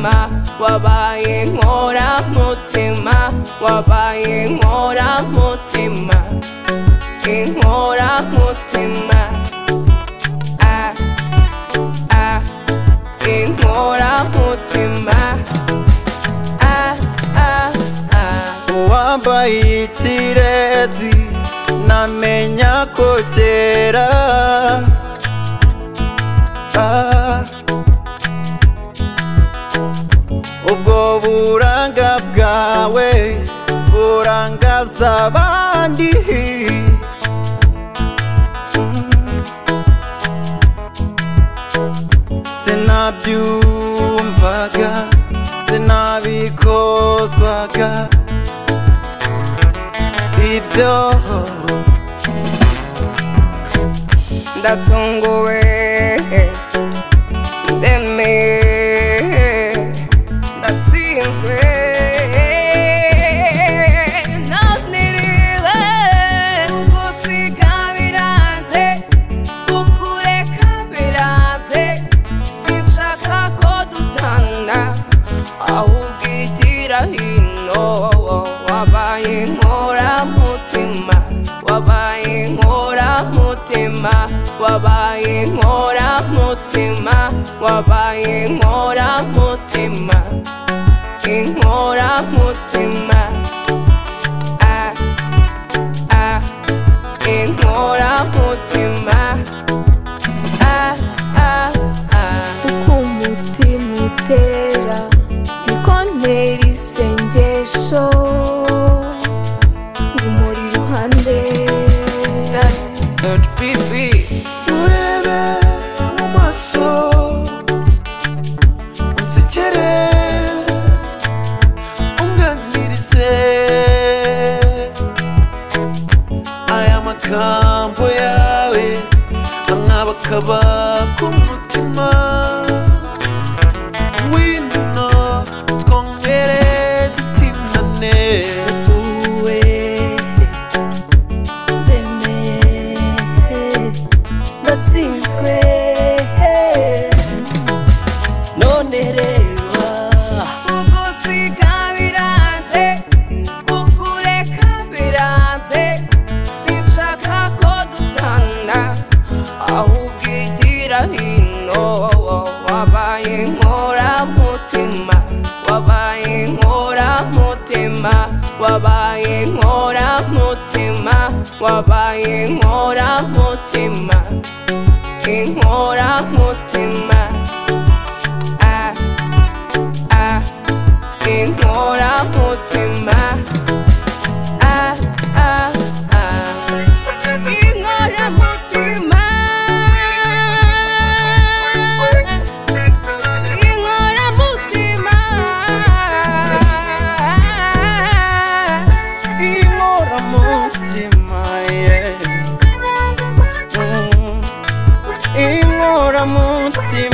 mutima, wabaye nkora mutima, wabaye nkora mutima, inkora mutima, inkora mutima, wambaye ikirezi namenya ko kera ubwo buranga bwawe burangaza abandi sinabyumvaga sinabikozwaga ibyo ndatunguwe ndemeye ndatsinzwe naniriwe kugusiga biranze kukureka biranze sinshaka ko dutana ahubwo igira hino wabaye nkora mutima wabaye nkora mutima wabaye nkora mutima wabaye nkora mutima inkora mutima inkora mutima uko umutima utera niko ntera isengesho ngumuri iruhande urebe mu maso unsekere unganirize aya magambo yawe amwabakaba ku mutima wino twongere dutinane tuwe ndatsinzwe none reba kugusiga biranze kukureka biranze sinshaka ko dutana ahubwo igira hino wabaye nkora mutima wabaye nkora mutima wabaye nkora mutima wabaye nkora mutima inkora mutima inkora mutima inkora mutima inkora mutima inkora mutima inkora mutima